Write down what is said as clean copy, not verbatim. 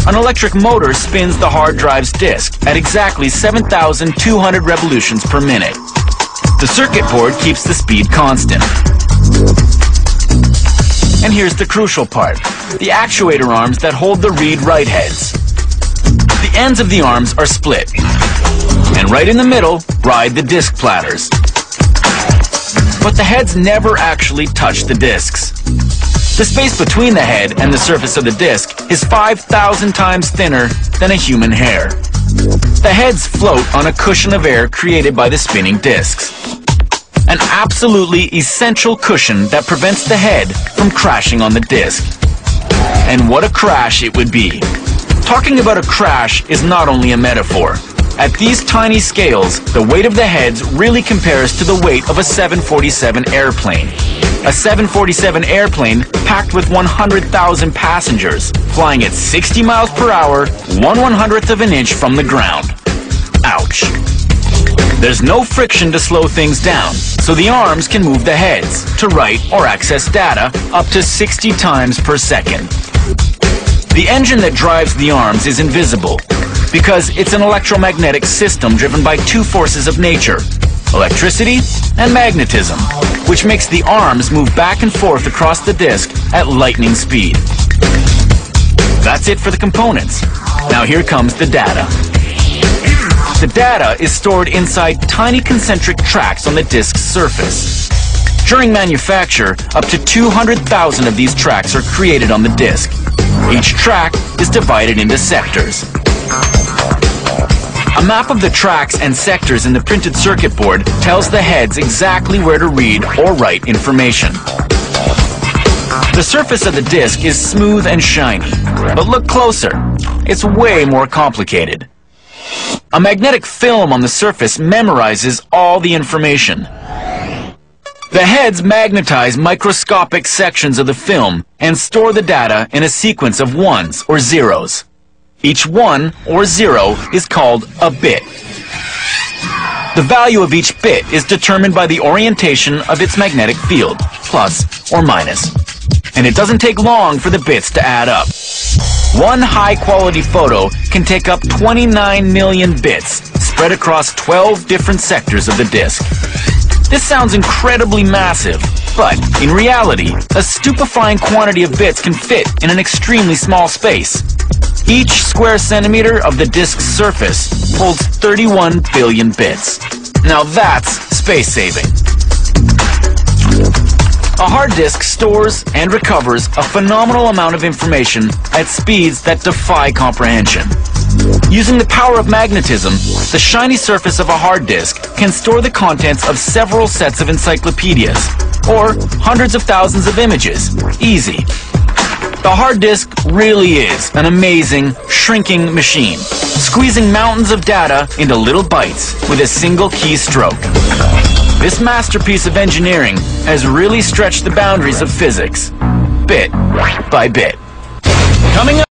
An electric motor spins the hard drive's disk at exactly 7,200 revolutions per minute. The circuit board keeps the speed constant. And here's the crucial part, the actuator arms that hold the read-write heads. The ends of the arms are split, and right in the middle ride the disk platters. But the heads never actually touch the disks. The space between the head and the surface of the disk is 5,000 times thinner than a human hair. The heads float on a cushion of air created by the spinning disks. An absolutely essential cushion that prevents the head from crashing on the disk. And what a crash it would be. Talking about a crash is not only a metaphor. At these tiny scales, the weight of the heads really compares to the weight of a 747 airplane. A 747 airplane packed with 100,000 passengers, flying at 60 miles per hour, 1/100th of an inch from the ground. Ouch. There's no friction to slow things down, so the arms can move the heads to write or access data up to 60 times per second. The engine that drives the arms is invisible, because it's an electromagnetic system driven by two forces of nature, electricity and magnetism, which makes the arms move back and forth across the disk at lightning speed. That's it for the components. Now here comes the data. The data is stored inside tiny concentric tracks on the disk's surface. During manufacture, up to 200,000 of these tracks are created on the disk. Each track is divided into sectors. A map of the tracks and sectors in the printed circuit board tells the heads exactly where to read or write information. The surface of the disk is smooth and shiny, but look closer. It's way more complicated. A magnetic film on the surface memorizes all the information. The heads magnetize microscopic sections of the film and store the data in a sequence of ones or zeros. Each 1 or 0 is called a bit. The value of each bit is determined by the orientation of its magnetic field, plus or minus. And it doesn't take long for the bits to add up. One high-quality photo can take up 29 million bits, spread across 12 different sectors of the disk. This sounds incredibly massive, but in reality, a stupefying quantity of bits can fit in an extremely small space. Each square centimeter of the disk's surface holds 31 billion bits. Now that's space-saving. A hard disk stores and recovers a phenomenal amount of information at speeds that defy comprehension. Using the power of magnetism, the shiny surface of a hard disk can store the contents of several sets of encyclopedias, or hundreds of thousands of images. Easy. The hard disk really is an amazing, shrinking machine, squeezing mountains of data into little bytes with a single keystroke. This masterpiece of engineering has really stretched the boundaries of physics, bit by bit. Coming up.